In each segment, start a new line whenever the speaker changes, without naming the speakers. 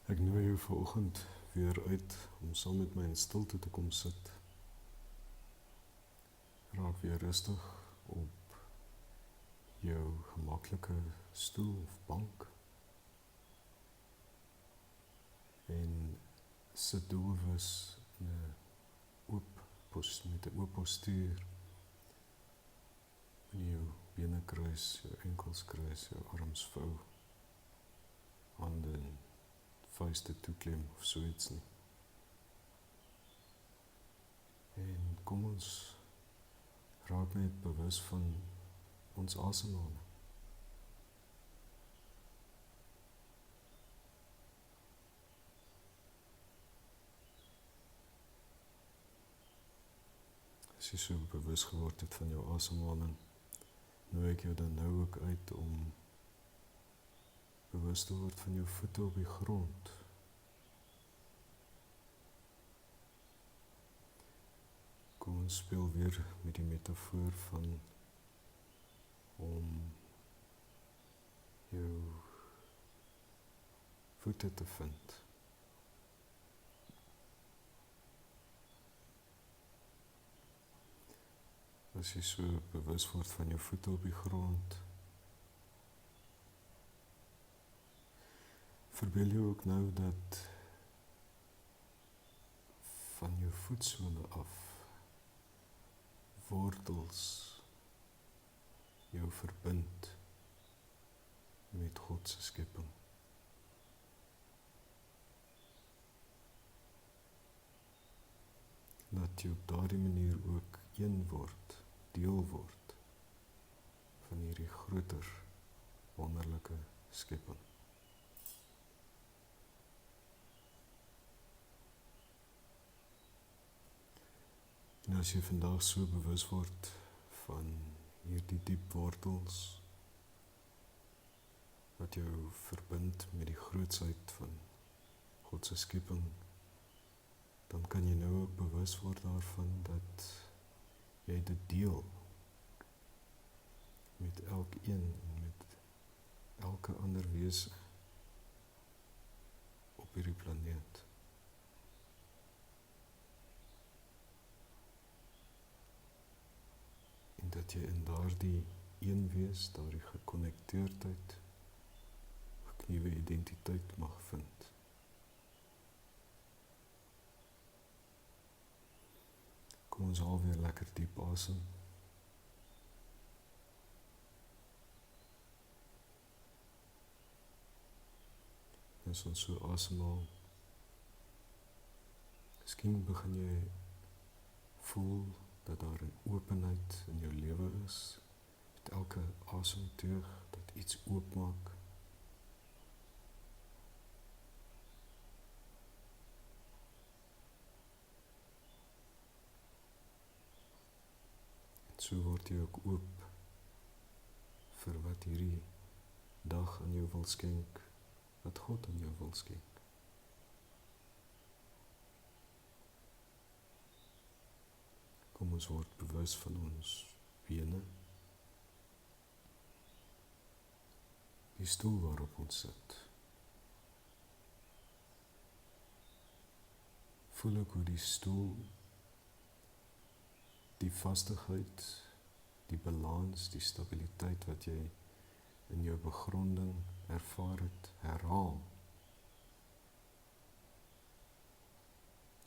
Ek nooi jou vanoggend weer uit om saam met my in stilte te kom sit. Raak weer rustig op jou gemaklike stoel of bank en sit doelbewus in 'n met 'n oop postuur. In jou bene kruis, jou enkels kruis, jou arms vou, hande en vuiste toeklem of so iets nie. En kom ons raak net bewus van ons asemhaling. As jy so bewus geword het van jou asemhaling, nooi ek jou dan nou ook uit om bewus te word van jou voete op die grond. Kom ons speel weer met die metafoor van om jou voete te vind. As jy so bewus word van jou voete op die grond, verbeel jou ook nou dat van jou voetsole af wortels jou verbind met God se skepping. Laat jy op daardie manier ook een word, deel word van hierdie groter, wonderlike skepping. En as jy vandag so bewus word van hierdie diep wortels wat jou verbind met die grootsheid van God se skepping, dan kan jy nou ook bewus word daarvan dat jy dit deel met elkeen en met elke ander wese op hierdie planeet. En dat jy in daardie een wees, daardie gekonnekteerdheid, 'n nuwe identiteit mag vind. Kom ons haal weer lekker diep asem. As ons so asemhaal, miskien begin jy voel dat daar 'n openheid in jou lewe is, met elke asemteug dat iets oopmaak. So word jy ook oop vir wat hierdie dag aan jou wil skenk, wat God aan jou wil skenk. Kom ons word bewus van ons bene, die stoel waarop ons sit. Voel ek hoe die stoel die vastigheid, die balans, die stabiliteit wat jy in jou begronding ervaar het, herhaal.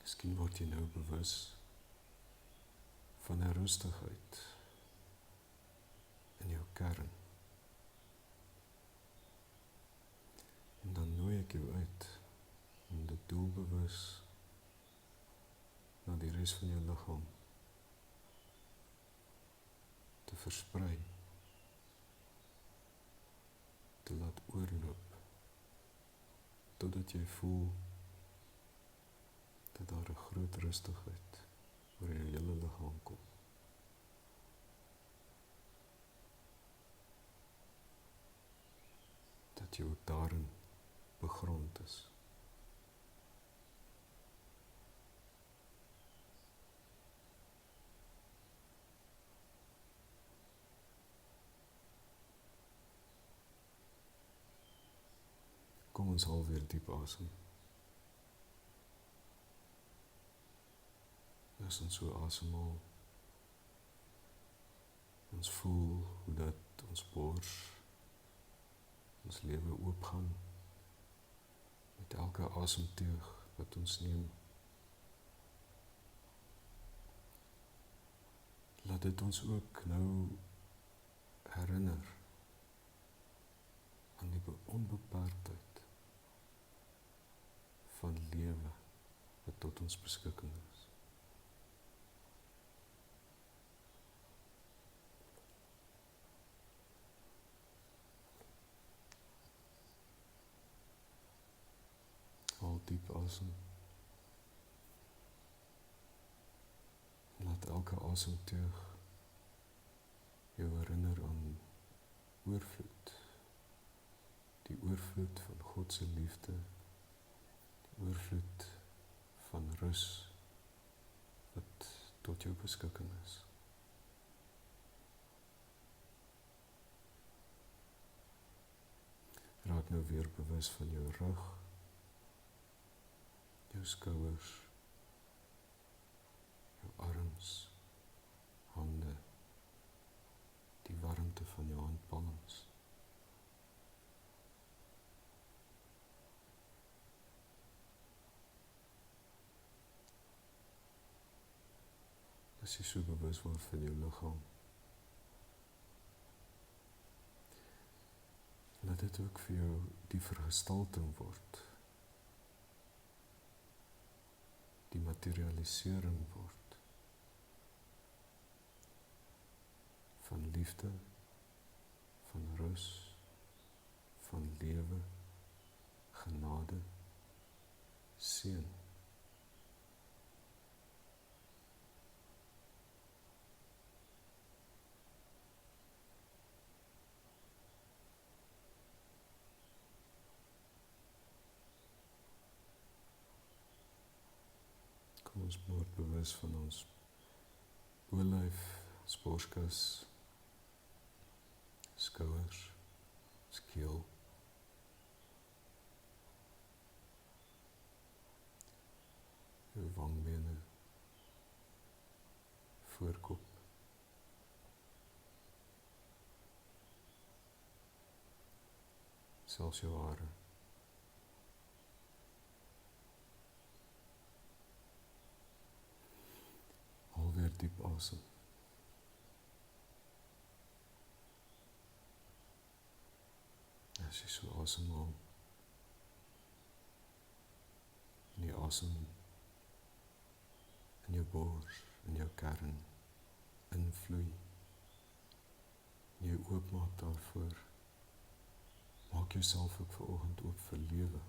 Miskien word jy nou bewus van 'n rustigheid in jou kern. En dan nooi ek jou uit om dit doelbewus na die res van jou liggaam te versprei, te laat oorloop, totdat jy voel dat daar 'n groot rustigheid oor jou hele liggaam kom. Dat jy ook daarin begrond is. Kom ons haal weer diep asem. As ons so asemhaal, ons voel hoe dat ons bors, ons lewe oopgaan met elke asemteug wat ons neem. Laat dit ons ook nou herinner aan die onbeperktheid van lewe wat tot ons beskikking is. Haal diep asem. Laat elke asemteug jou herinner aan oorvloed. Die oorvloed van God se liefde, die oorvloed van rus wat tot jou beskikking is. Raak nou weer bewus van jou rug, jou skouers, jou arms, hande, die warmte van jou handpalms. As jy so bewus word van jou liggaam, laat dit ook vir jou die vergestalting word, die materialisering word van liefde, van rus, van lewe, genade, seën. Kom ons word bewus van ons oorlyf, ons borskas, skouers, keel, jou wangbene, voorkop, selfs jou hare. Haal weer diep asem. As jy so asemhaal, en die asem in jou bors, in jou kern, invloei, en jy oopmaak daarvoor, maak jouself ook vanoggend oop vir lewe,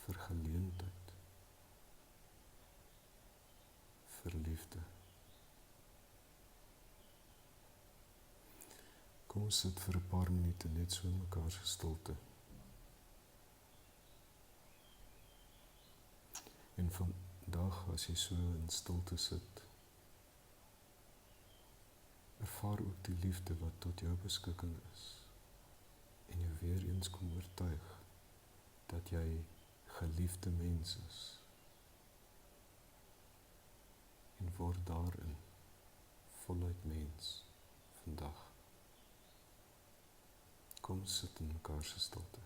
vir geleentheid, vir liefde. Kom ons sit vir 'n paar minute net so in mekaar se stilte. En vandag, as jy so in stilte sit, ervaar ook die liefde wat tot jou beskikking is. En jou weer eens kom oortuig dat jy geliefde mens is. En word daarin voluit mens vandag. Kom sit in mekaar se stilte.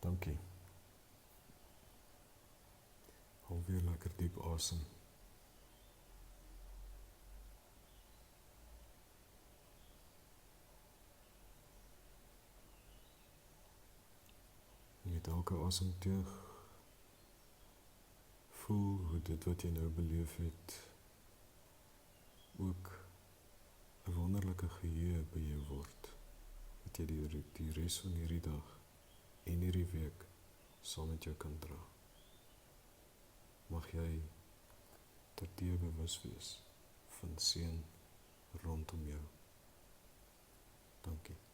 Dankie. Hou weer lekker diep asem. Met elke asemteug voel hoe dit wat jy nou beleef het ook 'n wonderlike geheue by jou word, wat jy die res van hierdie dag en hierdie week saam met jou kan dra. Mag jy terdeë bewus wees van seën rondom jou. Dankie.